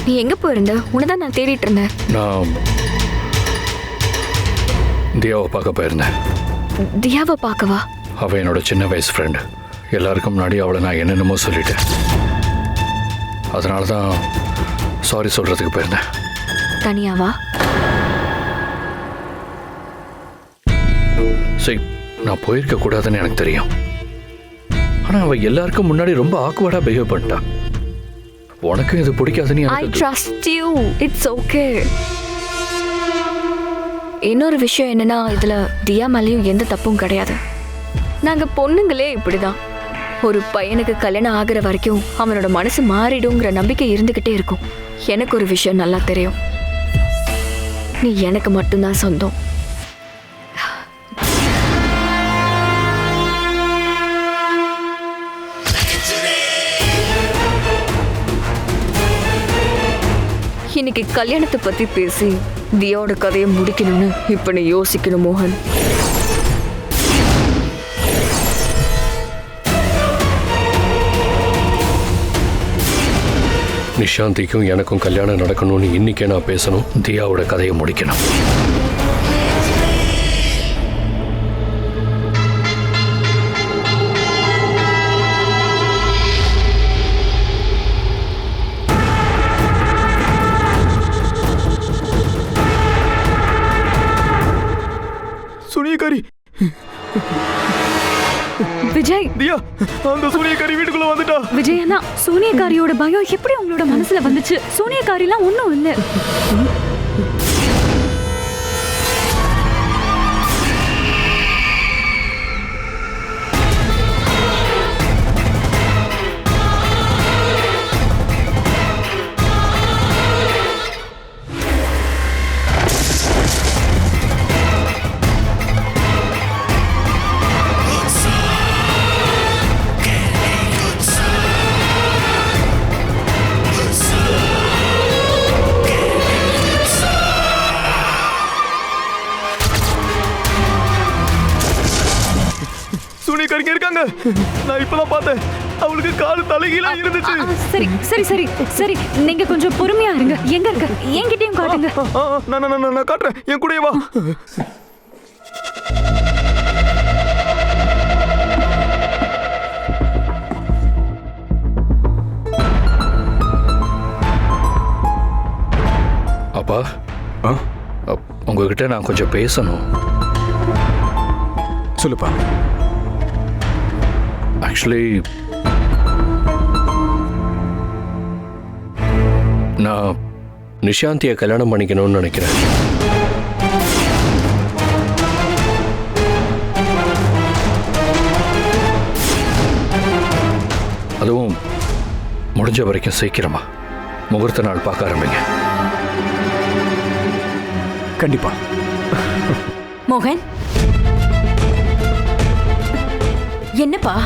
நீ எங்க போயிருந்த? உன்னதான் நான் தேடிட்டு இருந்தேன். நான் தியாவை பார்க்க போயிருந்தேன். தியாவை பார்க்கவா? அவள் என்னோட சின்ன வயசு ஃப்ரெண்டு. எல்லாருக்கும் முன்னாடி அவளை நான் என்னென்னமோ சொல்லிட்டேன். அதனால தான் சாரி சொல்கிறதுக்கு போயிருந்தேன். தனியாவா? சரி, நான் போயிருக்க கூடாதுன்னு எனக்கு தெரியும். ஆனால் அவள் எல்லாருக்கும் முன்னாடி ரொம்ப ஆக்வர்டாக பிஹேவ் பண்ணிட்டா. உனக்கும் இது பிடிக்காதுன்னு I trust you. It's okay. இன்னொரு விஷயம் என்னன்னா, இதுல தியா மேலேயும் எந்த தப்பும் கிடையாது. நாங்க பொண்ணுங்களே இப்படிதான். ஒரு பையனுக்கு கல்யாணம் ஆகிற வரைக்கும் அவனோட மனசு மாறிடுங்கிற நம்பிக்கை இருந்துகிட்டே இருக்கும். எனக்கு ஒரு விஷயம் நல்லா தெரியும். நீ எனக்கு மட்டும்தான் சொந்தம். இன்னைக்கு கல்யாணத்தை பத்தி பேசி தியாவோட கதையை முடிக்கணும்னு இப்ப நீ யோசிக்கணும் மோகன். நிஷாந்திக்கும் எனக்கும் கல்யாணம் நடக்கணும்னு இன்னைக்கே நான் பேசணும். தியாவோட கதையை முடிக்கணும். சூனியக்காரி விஜய், தியா, அந்த சூனியக்காரி வீட்டுக்குள்ள வந்துட்டா. விஜய் அண்ணா, சூனியக்காரியோட பயம் எப்படி உங்களோட மனசுல வந்துச்சு? சூனியக்காரிலாம் ஒண்ணும் இல்ல. சூனியக்காரிங்க இருக்காங்க. நான் இப்பதான் பார்த்தேன். அவளுக்கு காலு தலைகீழா இருந்துச்சு. சரி சரி சரி சரி, நீங்க கொஞ்சம் பொறுமையா இருங்க. எங்க இருக்க? என்கிட்டயும் காட்டுங்க. நான் காட்டுறேன். என் கூடயே வா. அப்பா, உங்ககிட்ட நான் கொஞ்சம் பேசணும். சொல்லுப்பா. ஆக்சுவலி நான் நிஷாந்தியை கல்யாணம் பண்ணிக்கணும்னு நினைக்கிறேன். அதுவும் முடிஞ்ச வரைக்கும் சீக்கிரமா முகூர்த்த நாள் பார்க்க ஆரம்பிங்க. கண்டிப்பா. மோகன், என்னப்பா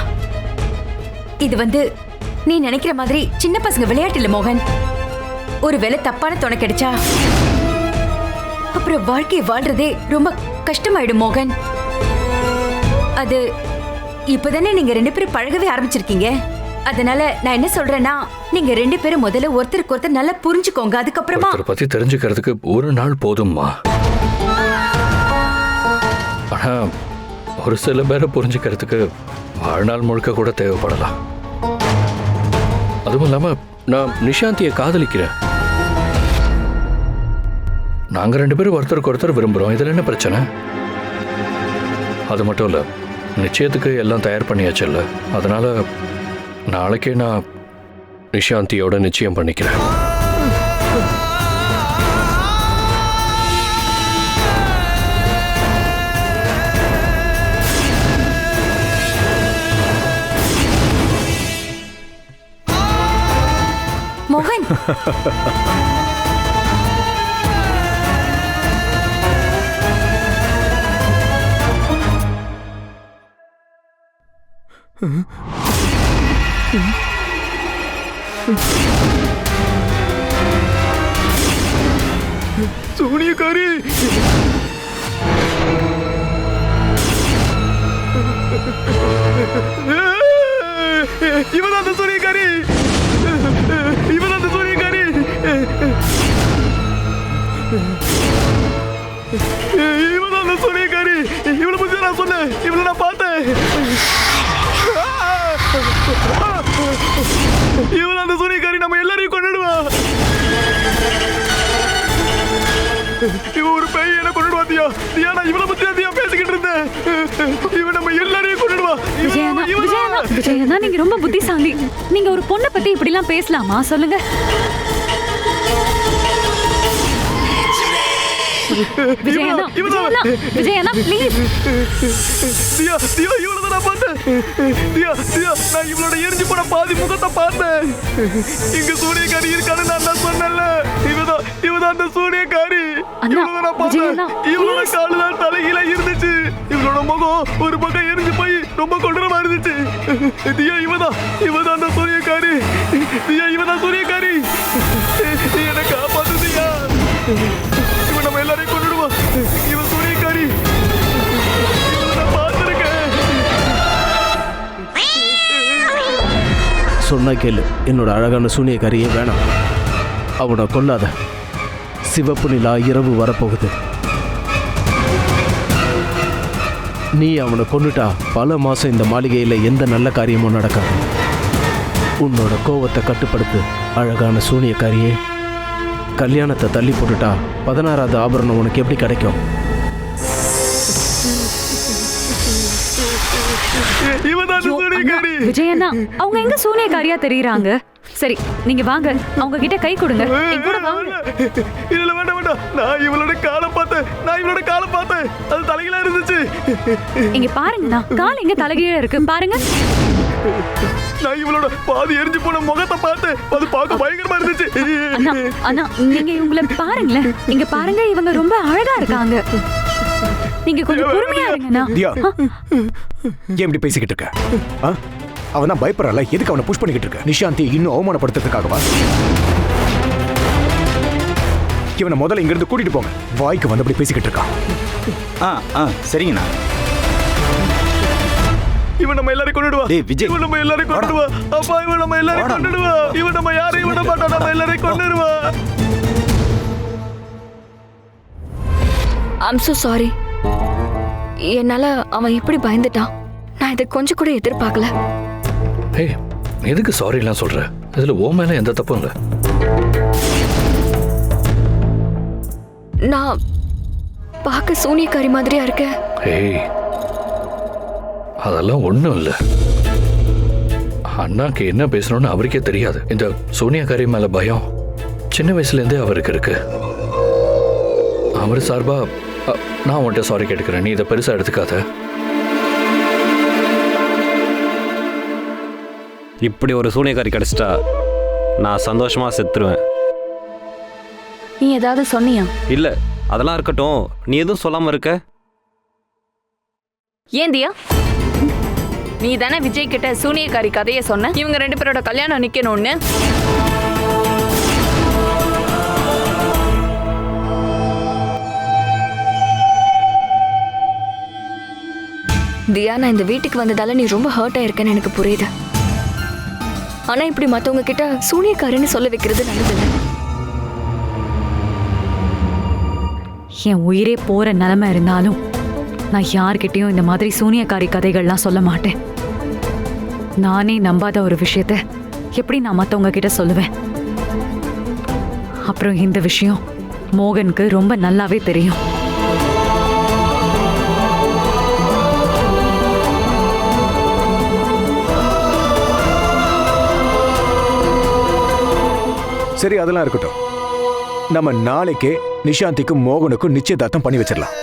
இது? நீ நினைக்கிற மாதிரி சின்ன பசங்க விளையாட்டு இல்ல மோகன். ஒருவேளை தப்பான துணை கிடைச்சா அப்புறம் வாழ்க்கையை வாழ்றதே ரொம்ப கஷ்டமாயிடும் மோகன். அது இப்பதானே நீங்க 2 பேரும் பழகவே ஆரம்பிச்சிருக்கீங்க. அதனால நான் என்ன சொல்றேன்னா, நீங்க 2 பேரும் முதல்ல ஒருத்தருக்கு ஒருத்தர் நல்லா புரிஞ்சுக்கோங்க. அதுக்கப்புறமா ஒருத்தரை பத்தி தெரிஞ்சுக்கிறதுக்கு ஒரு நாள் போதும்மா. ஆனா ஒரு சில பேரை புரிஞ்சுக்கிறதுக்கு வாழ்நாள் முழுக்க கூட தேவைப்படலாம். அதுவும் இல்லாம நான் நிஷாந்தியை காதலிக்கிறேன். நாங்க 2 பேரும் ஒருத்தருக்கு ஒருத்தர் விரும்புறோம். இதுல என்ன பிரச்சனை? அது மட்டும் இல்ல, நிச்சயத்துக்கு எல்லாம் தயார் பண்ணியாச்சு இல்ல. அதனால நாளைக்கே நான் நிஷாந்தியோட நிச்சயம் பண்ணிக்கிறேன். மோகன், சூனியக்காரி, இவன் அந்த சூனியக்காரி, இவன் அந்த சூனியக்காரி. இவன் அந்த சூனியக்காரி. இவளை பத்தி நான் சொன்னேன். இவளை நான் பார்த்தேன். இவன் அந்த சூனியக்காரி நம்ம எல்லாரையும் கொண்டுடுவா. இவன் ஒரு பேய் என்ன கொண்டுடுவா. தியா நான் இவளை பத்தி தியா பேசிக்கிட்டு இருந்தேன். இவன் நம்ம எல்லாரையும் கொண்டுடுவா. விஜயண்ணா விஜயண்ணா விஜயண்ணா நீங்க ரொம்ப புத்திசாலி. நீங்க ஒரு பொண்ணை பத்தி இப்படி எல்லாம் பேசலாமா சொல்லுங்க? விஜயண்ணா விஜயண்ணா விஜயண்ணா ப்ளீஸ். தியா இவளை தான் நான் பார்த்தேன். தியா நான் இவளோட எரிஞ்சு போன பாதி முகத்தை பார்த்தேன். இங்க சூனியக்காரி இருக்கான்னு நான் தான் சொன்னேன்ல. இவதான் அந்த சூனியக்காரி. இவளை நான் பார்த்தேன். இவளோட காலுதான் தலைகீழ இருந்துச்சு. இவளோட முகம் ஒரு பக்கம் எரிஞ்சு போய் ரொம்ப கொடூரமா இருந்துச்சு. தியா இவதான் அந்த சூனியக்காரி. தியா இவதான் சூனியக்காரி. என்னை காப்பாத்து தியா. இவன் நம்ம எல்லாரையும் கொண்டுடுவா. இவன் சூனியக்காரி. நான் பார்த்திருக்கேன். சொன்னா கேளு, என்னோட அழகான சூனியக்காரியே வேணாம். அவனை கொல்லாத. சிவப்பு நிலா இரவு வரப்போகுது. நீ அவனை கொண்டுட்டா பல மாசம் இந்த மாளிகையில் எந்த நல்ல காரியமும் நடக்காது. உன்னோட கோவத்தை கட்டுப்படுத்து அழகான சூனியக்காரியே. கல்யாணத்தை தள்ளி போட்டுட்டா 16வது ஆபரணம் உனக்கு எப்படி கிடைக்கும்? விஜயண்ணா அவங்க எங்க சூனியக்காரியா தெரியுறாங்க? சரி நீங்க வாங்க, அவங்க கிட்ட கை கொடுங்க. என் கூட வாங்க. இல்ல வேண்டாம். நான் இவளோட காலை பார்த்தேன். அது தலைகீழா இருந்துச்சு. இங்க பாருங்கண்ணா, கால் எங்க தலைகீழ இருக்கு பாருங்க. நான் இவளோட பாதி எரிஞ்சு போன முகத்தை பார்த்தேன். அது பார்க்க பயங்கரமா இருந்துச்சு. அண்ணா நீங்க இவங்கள பாருங்களேன். இங்க பாருங்க, இவங்க ரொம்ப அழகா இருக்காங்க. நீங்க கொஞ்சம் பொறுமையா இருங்கண்ணா. தியா ஏன் இப்படி பேசிக்கிட்டு இருக்க? அவன் தான் பயப்படுறால, எதுக்கு அவனை புஷ் பண்ணிக்கிட்டு இருக்க? நிஷாந்தி இன்னும் அவமானப்படுத்துறதுக்காகவா? இவனை முதல்ல இங்கிருந்து கூட்டிட்டு போங்க. வாய்க்கு வந்து அப்படி பேசிக்கிட்டு இருக்கான். சரிங்கண்ணா. இவன் நம்ம எல்லாரையும் கொண்டுடுவா. விஜய் இவன் நம்ம எல்லாரையும் கொண்டுடுவா. அப்பா இவன் நம்ம எல்லாரையும் கொண்டுடுவா. இவன் நம்ம யாரையும் விட மாட்டான். நம்ம எல்லாரையும் கொண்டுடுவா. I'm so sorry. என்னால அவன் இப்படி பயந்துட்டான். நான் இதை கொஞ்சம் கூட எதிர்பார்க்கல. ஏய், எதுக்கு சாரிலாம் சொல்ற? இதுல ஓ மேல எந்த தப்பும் இல்லை. நான் பார்க்க சூனியக்காரி மாதிரியா இருக்கேன். ஏய், அதெல்லாம் ஒண்ணும் இல்லை. அண்ணாக்கு என்ன பேசணும்னு அவருக்கே தெரியாது. இந்த சோனியாக்காரி மேல பயம் சின்ன வயசுல இருந்தே அவருக்கு இருக்கு. அவர் சார்பா நான் உன்கிட்ட சாரி கேட்டுக்கிறேன். நீ இதை பெருசா எடுத்துக்காத. இப்படி ஒரு சூனியக்காரி கிடைச்சிட்டா நான் சந்தோஷமா செத்துருவேன். நீ ஏதாவது சொன்னியா? இல்ல, அதெல்லாம் இருக்கட்டும். நீ எதுவும் சொல்லாம இருக்க? ஏன் தியா, நீ தானே விஜய் கிட்ட சூனியக்காரி கதையை சொன்ன, இவங்க 2 பேரோட கல்யாணம் நிக்கணும்னு. தியா, நான் இந்த வீட்டுக்கு வந்ததால நீ ரொம்ப ஹர்ட் ஆயிருக்கேன்னு எனக்கு புரியுது. ஆனா இப்படி மத்தவங்க கிட்ட சூனியக்காரின்னு சொல்ல வைக்கிறது நல்லதில்லை. என் உயிரே போற நிலைமை இருந்தாலும் நான் யார்கிட்டயும் இந்த மாதிரி சூனியக்காரி கதைகள்லாம் சொல்ல மாட்டேன். நானே நம்பாத ஒரு விஷயத்த எப்படி நான் மத்தவங்க கிட்ட சொல்லுவேன்? அப்புறம் இந்த விஷயம் மோகனுக்கு ரொம்ப நல்லாவே தெரியும். சரி, அதெல்லாம் இருக்கட்டும். நம்ம நாளைக்கே நிஷாந்திக்கும் மோகனுக்கும் நிச்சயதார்த்தம் பண்ணி வச்சிடலாம்.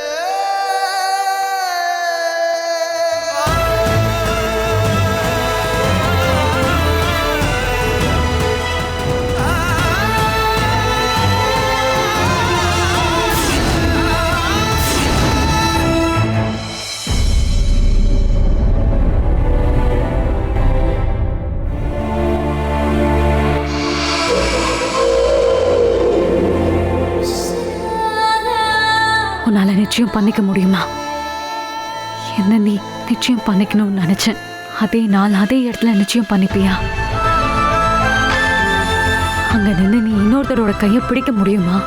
உன்னால நிச்சயம் பண்ணிக்க முடியுமா? என்ன நீ நிச்சயம் பண்ணிக்கணும்னு நினைச்சேன். அதே நாள் அதே இடத்துல நிச்சயம் பண்ணிப்பியா? அங்க நின்று நீ இன்னொருத்தரோட கையை பிடிக்க முடியுமா?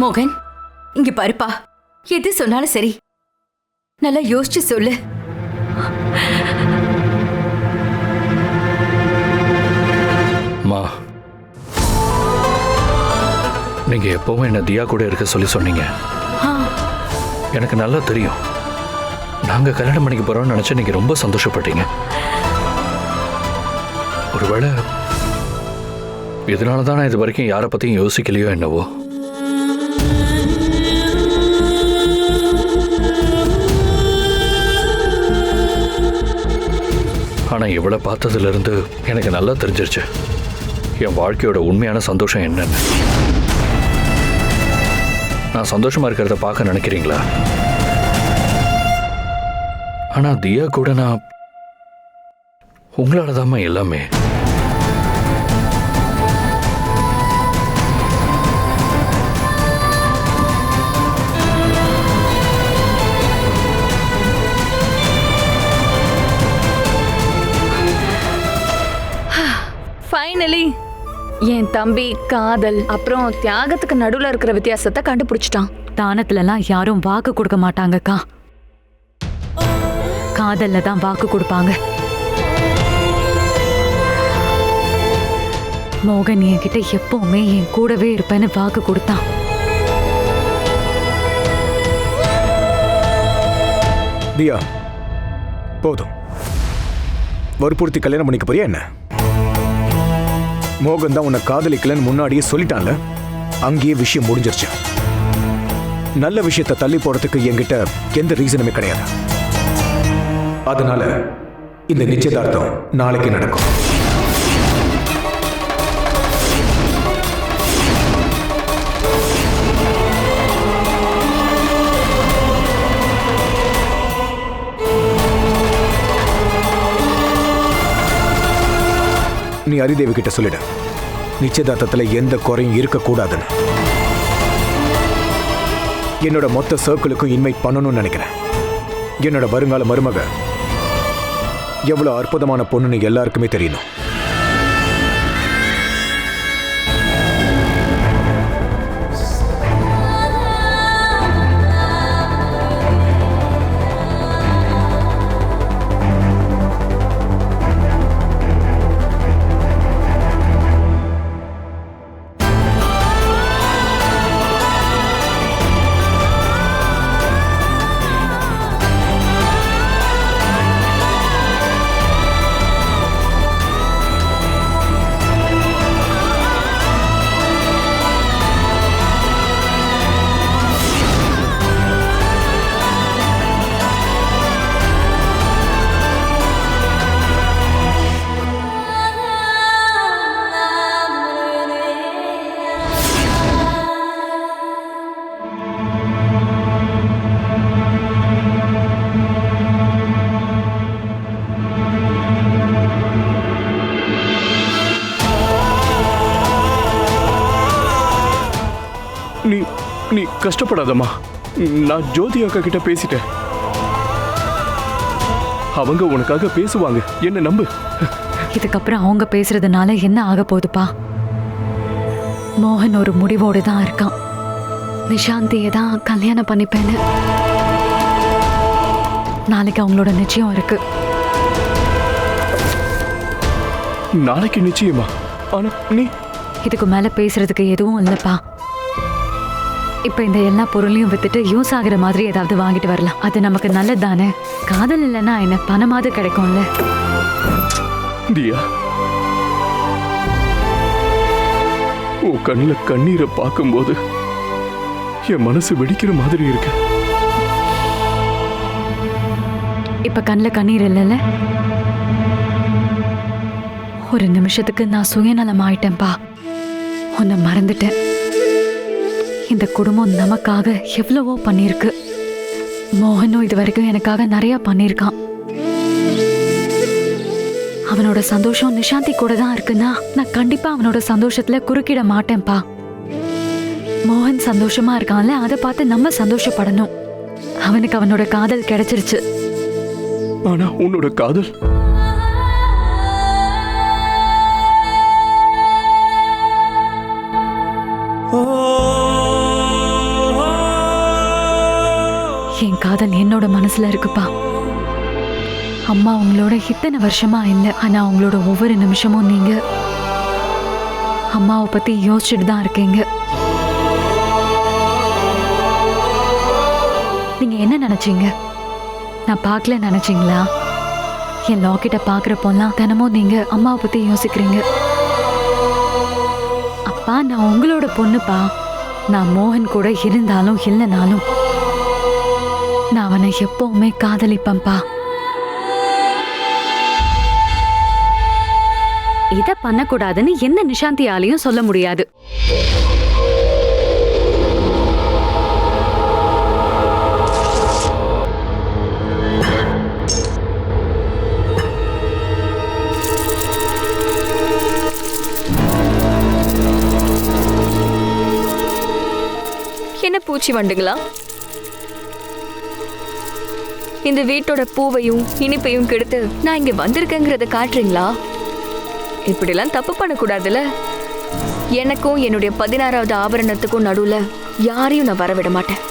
மோகன் இங்க பாருப்பா, எது சொன்னாலும் சரி நல்லா யோசிச்சு சொல்லு. மா, நீங்க எப்பவும் என்ன தியா கூட இருக்க சொல்லி சொன்னீங்க. எனக்கு நல்லா தெரியும், நாங்க கல்யாணம் பண்ணிக்க போறோம்னு நினைச்சு நீங்க ரொம்ப சந்தோஷப்பட்டீங்க. ஒருவேளை இதனாலதான் நான் இது வரைக்கும் யாரை பத்தியும் யோசிக்கலையோ என்னவோ. ஆனா இவளை பார்த்ததுல இருந்து எனக்கு நல்லா தெரிஞ்சிருச்சு என் வாழ்க்கையோட உண்மையான சந்தோஷம் என்னன்னு. நான் சந்தோஷமா இருக்கிறத பார்க்க நினைக்கிறீங்களா? ஆனா தியா கூட நான் உங்களாலதாம்மா எல்லாமே. ஃபைனலி என் தம்பி காதல் அப்புறம் தியாகத்துக்கு நடுவுல இருக்கிற வித்தியாசத்தை கண்டுபிடிச்சிட்டான். தானத்துலலாம் யாரும் வாக்கு கொடுக்க மாட்டாங்கக்கா, காதல்ல தான் வாக்கு கொடுப்பாங்க. மோகன் என்கிட்ட எப்பவுமே என் கூடவே இருப்பேன்னு வாக்கு கொடுத்தான். தியா, போதும். வற்புறுத்தி கல்யாணம் பண்ணிக்க போறியா என்ன? மோகன் தான் உன்னை காதலிக்கலன்னு முன்னாடியே சொல்லிட்டான்ல, அங்கேயே விஷயம் முடிஞ்சிருச்சு. நல்ல விஷயத்தை தள்ளி போறதுக்கு என்கிட்ட எந்த ரீசனுமே கிடையாது. அதனால இந்த நிச்சயதார்த்தம் நாளைக்கு நடக்கும். நீ ஹரிதேவி கிட்ட சொல்லிட, நிச்சயதார்த்தத்துல எந்த குறையும் இருக்கக்கூடாதுன்னு. என்னோட மொத்த சர்க்கிளுக்கும் இன்வைட் பண்ணணும்னு நினைக்கிறேன். என்னோட வருங்கால மருமக எவ்வளவு அற்புதமான பொண்ணுன்னு எல்லாருக்குமே தெரியணும். நீ கஷ்டப்படாதம்மா. நான் ஜோதி அக்கா கிட்ட பேசிட்டேன். அவங்க உனக்காக பேசுவாங்க, என்ன நம்பு. இதுக்கப்புறம் அவங்க பேசுறதுனால என்ன ஆக போகுதுப்பா? மோகன் ஒரு முடிவோடு தான் இருக்கான். நிஷாந்தியை தான் கல்யாணம் பண்ணிப்பேன்னு. நாளைக்கு அவங்களோட நிச்சயம் இருக்கு. நாளைக்கு நிச்சயமா? ஆனா நீ இதுக்கு மேல பேசுறதுக்கு எதுவும் இல்லப்பா. இப்ப இந்த எல்லா பொருளையும் வித்துட்டு யூஸ் ஆகுற மாதிரி ஏதாவது வாங்கிட்டு வரலாம். அது நமக்கு நல்லதானே? காதல் இல்லைன்னா என்ன, பணமாவது கிடைக்கும்ல. தியா, உன் கண்ணுல கண்ணீரை பார்க்கும்போது என் மனசு வெடிக்கிற மாதிரி இருக்கு. இப்ப கண்ணுல கண்ணீர் இல்லைல்ல? ஒரு நிமிஷத்துக்கு நான் சுயநலம் ஆயிட்டேன்பா. உன்னை மறந்துட்டேன். இந்த குடும்பம் நமக்காக எவ்வளவோ பண்ணிருக்கு. மோகனும் இது வரைக்கும் எனக்காக நிறைய பண்ணிருக்கான். அவனோட சந்தோஷம் நிஷாந்தி கூட தான் இருக்குன்னா நான் கண்டிப்பா அவனோட சந்தோஷத்துல குறுக்கிட மாட்டேன்பா. மோகன் சந்தோஷமா இருக்கான்ல, அதை பார்த்து நம்ம சந்தோஷப்படணும். அவனுக்கு அவனோட காதல் கிடைச்சிருச்சு. ஆனா உன்னோட காதல் oh என் காதல் என்னோட மனசுல இருக்குப்பா. அம்மா உங்களோட இத்தனை வருஷமா இல்லை, ஆனா உங்களோட ஒவ்வொரு நிமிஷமும் நீங்க அம்மாவை பத்தி யோசிச்சுட்டு தான் இருக்கீங்க. நீங்க என்ன நினைச்சீங்க? நான் பார்க்கல நினைச்சீங்களா? என் லாக்கெட்டை பார்க்குறப்போல்லாம் தினமும் நீங்க அம்மாவை பத்தி யோசிக்கிறீங்க. அப்பா, நான் உங்களோட பொண்ணுப்பா. நான் மோகன் கூட இருந்தாலும் இல்லைனாலும் நான் அவனை எப்பவுமே காதலிப்பேன்ப்பா. இத பண்ணக்கூடாதுன்னு எந்த நிஷாந்தியாலையும் சொல்ல முடியாது. என்ன பூச்சி வண்டுங்களா? இந்த வீட்டோட பூவையும் இனிப்பையும் கெடுத்து நான் இங்க வந்திருக்கேங்கிறத காட்டுறீங்களா? இப்படிலாம் தப்பு பண்ணக்கூடாதுல. எனக்கும் என்னுடைய 16வது ஆபரணத்துக்கும் நடுவுல யாரையும் நான் வரவிட மாட்டேன்.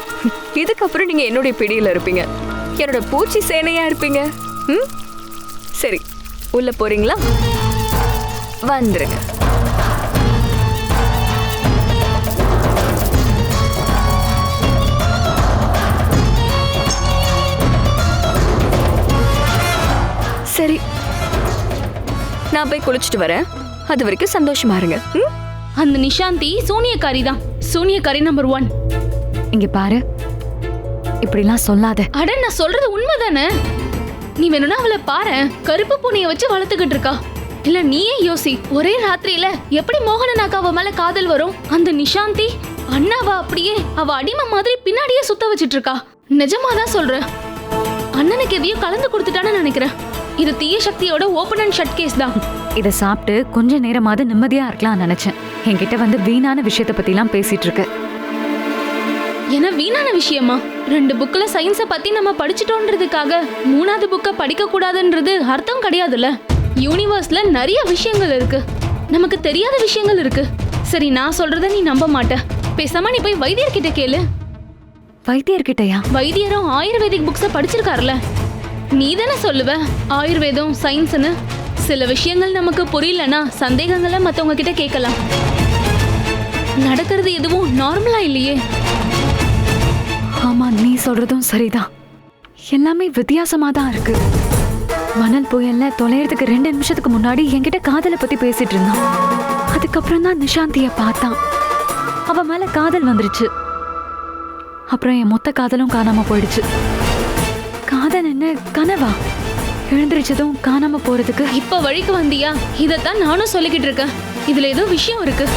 இதுக்கப்புறம் நீங்க என்னுடைய பிடியில இருப்பீங்க, என்னோட பூச்சி சேனையா இருப்பீங்க. சரி, உள்ள போறீங்களா? வந்துருங்க. சரி, நான் போய் குளிச்சுட்டு வரேன். அது வரைக்கும் சந்தோஷமா இருங்க. அந்த நிஷாந்தி சூனியக்காரி தான். சூனியக்காரி நம்பர் 1. இங்க பாரு, இப்படிலாம் சொல்லாத. அட, நான் சொல்றது உண்மைதானே. நீ வேணும்னா அவளை பாரு, கருப்பு பூனைய வச்சு வளர்த்துக்கிட்டு இருக்கா. இல்ல நீயே யோசி, ஒரே ராத்திரியில எப்படி மோகனனாக்கு அவ மேல காதல் வரும்? அந்த நிஷாந்தி அண்ணாவா அப்படியே அவ அடிமை மாதிரி பின்னாடியே சுத்த வச்சிட்டு இருக்கா. நிஜமாதான் சொல்றேன். அண்ணனுக்கு எதையும் கலந்து கொடுத்துட்டான்னு நினைக்கிறேன். இது தீய சக்தியோட ஓபன் அண்ட் ஷட் கேஸ் தான். இதை சாப்பிட்டு கொஞ்ச நேரமாவது நிம்மதியா இருக்கலாம் நினைச்சேன். என்கிட்ட வந்து வீணான விஷயத்தை பத்தி எல்லாம் பேசிட்டு இருக்க. ஏன்னா வீணான விஷயமா? 2 புக்ல சயின்ஸை பத்தி நம்ம படிச்சுட்டோன்றதுக்காக 3வது புக்கை படிக்க கூடாதுன்றது அர்த்தம் கிடையாதுல்ல. யூனிவர்ஸ்ல நிறைய விஷயங்கள் இருக்கு, நமக்கு தெரியாத விஷயங்கள் இருக்கு. சரி, நான் சொல்றத நீ நம்ப மாட்ட. பேசாம நீ போய் வைத்தியர்கிட்ட கேளு. வைத்தியர்கிட்டயா? வைத்தியரும் ஆயுர்வேதிக் புக்ஸை படிச்சிருக்காருல. நீ தானே சொல்லுவ ஆயுர்வேதம் சயின்ஸ்னு. சில விஷயங்கள் நமக்கு புரியலன்னா சந்தேகங்களை மத்தவங்க கிட்ட கேட்கலாம். நடக்கிறது எதுவும் நார்மலா இல்லையே. ஆமா, நீ சொல்றதும் சரிதான். எல்லாமே வித்தியாசமா தான் இருக்கு. மணல் புயல்ல தொலைறதுக்கு 2 நிமிஷத்துக்கு முன்னாடி என்கிட்ட காதலை பத்தி பேசிட்டு இருந்தான். அதுக்கப்புறம் தான் நிஷாந்திய பார்த்தான். அவ மேல காதல் வந்துருச்சு. அப்புறம் என் மொத்த காதலும் காணாம போயிடுச்சு. காதல் என்ன கனவா? எழுந்திருச்சதும் காணாம போறதுக்கு. இப்ப வழிக்கு வந்தியா? இதத்தான் நானும் சொல்லிக்கிட்டு இருக்கேன். இதுல ஏதோ விஷயம் இருக்கு.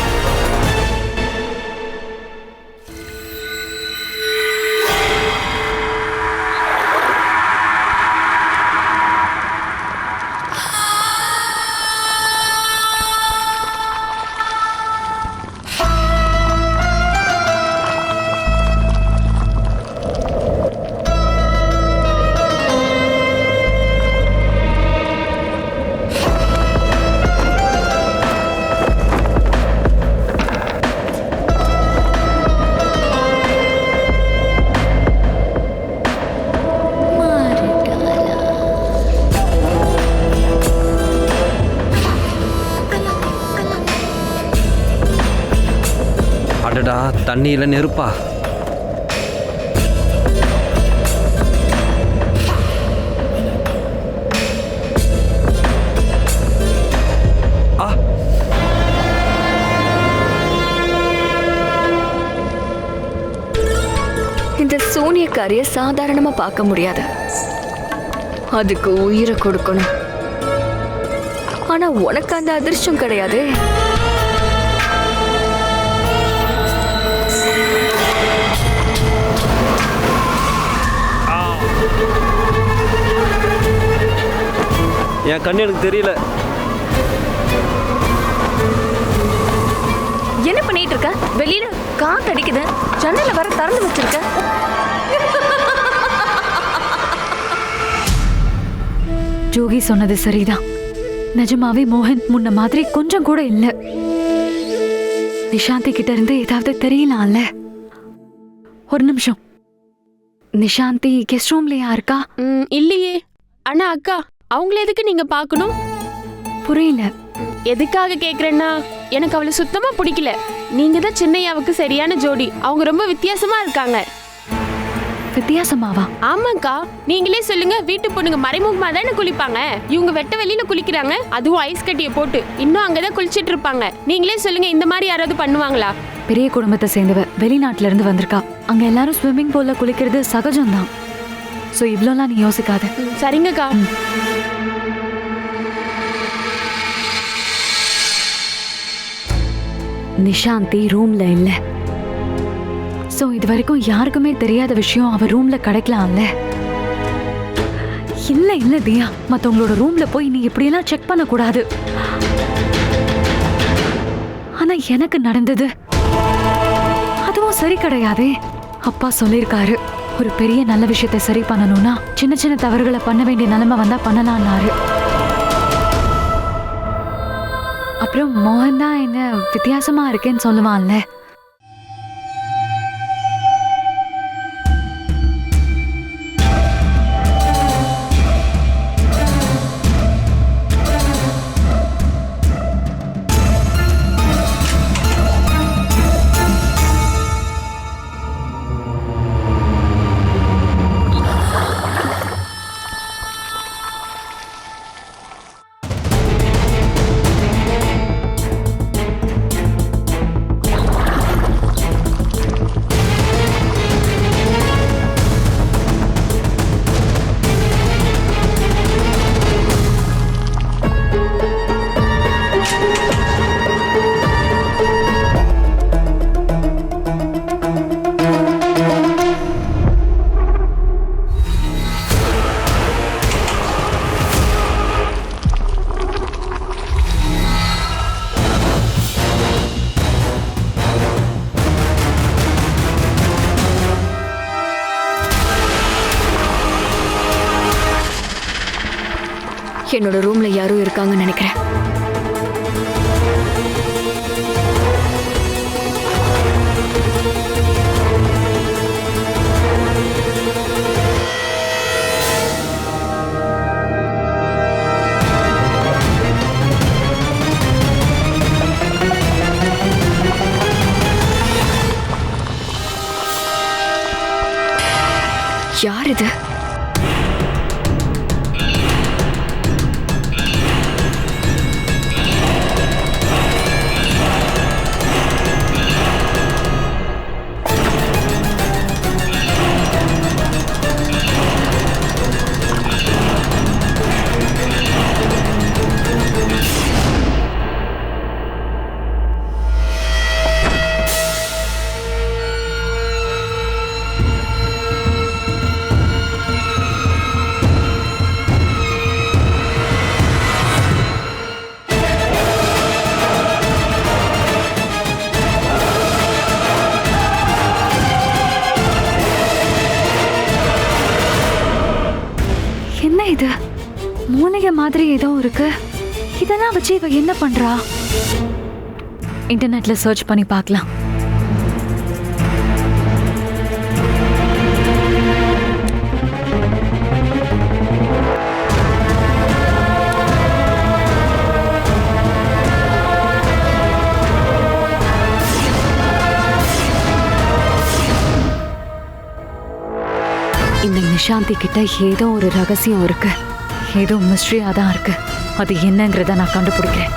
அடடா, தண்ணியில நெருப்பா? இந்த சூனியக்காரிய சாதாரணமா பார்க்க முடியாது, அதுக்கு உயிரை கொடுக்கணும். ஆனா உனக்கு அந்த அதிர்ஷ்டம் கிடையாது. என் கண்ணு எனக்கு தெரியல. என்ன பண்ணிட்டு இருக்க? வெளியில காத்து அடிக்குது, ஜன்னல வர திறந்து வச்சிருக்க. ஜோகி சொன்னது சரிதான். நிஜமாவே மோகன் முன்ன மாதிரி கொஞ்சம் கூட இல்ல. நிஷாந்தி கிட்ட இருந்து ஏதாவது தெரியலாம்ல. ஒரு நிமிஷம். நிஷாந்தி கெஸ்ட் ரூம்லயா இருக்கா? இல்லையே. ஆனா அக்கா, அவங்கள எதுக்கு நீங்க பார்க்கணும்? புரியல. எதுக்காக கேக்குறேன்னா, எனக்கு அவளை சுத்தமா பிடிக்கல. நீங்க தான் சின்னையாவுக்கு சரியான ஜோடி. அவங்க ரொம்ப வித்தியாசமா இருக்காங்க. வித்தியாசமாவா? ஆமாக்கா, நீங்களே சொல்லுங்க. வீட்டு பொண்ணுங்க மறைமுகமா தானே குளிப்பாங்க. இவங்க வெட்ட வெளியில குளிக்கிறாங்க, அதுவும் ஐஸ் கட்டியை போட்டு. இன்னும் அங்கதான் குளிச்சிட்டு இருப்பாங்க. நீங்களே சொல்லுங்க, இந்த மாதிரி யாராவது பண்ணுவாங்களா? பெரிய குடும்பத்தை சேர்ந்தவ, வெளிநாட்டுல இருந்து வந்திருக்கா. அங்க எல்லாரும் ஸ்விம்மிங் பூல்ல குளிக்கிறது சகஜம்தான். சோ இவ்ளோலாம் நீ யோசிக்காத. சரிங்கக்கா. நிஷாந்தி ரூம்ல இல்ல. சோ இது வரைக்கும் யாருக்குமே தெரியாத விஷயம் அவ ரூம்ல கிடைக்கலாம்ல. இல்ல இல்ல தியா, மத்தவங்களோட ரூம்ல போய் நீ இப்படியெல்லாம் செக் பண்ண கூடாது. ஆனா எனக்கு நடந்தது அதுவும் சரி கிடையாதே. அப்பா சொல்லிருக்காரு, ஒரு பெரிய நல்ல விஷயத்தை சரி பண்ணணும்னா சின்ன சின்ன தவறுகளை பண்ண வேண்டிய நிலைமை வந்தா பண்ணலாம்னாரு. அப்புறம் மோகன் தான் என்ன வித்தியாசமா இருக்கேன்னு சொல்லுவான்ல. என்னோட ரூம்ல யாரும் இருக்காங்கன்னு நினைக்கிறேன். யார் இது? என்ன இது? மூலிகை மாதிரி ஏதோ இருக்கு. இதெல்லாம் வச்சு இவ என்ன பண்றா? இன்டர்நெட்ல சர்ச் பண்ணி பார்க்கலாம். இந்த நிஷாந்தி கிட்ட ஏதோ ஒரு ரகசியம் இருக்கு. ஏதோ மிஸ்ட்ரியா தான் இருக்கு. அது என்னங்கிறத நான் கண்டுபிடிக்கிறேன்.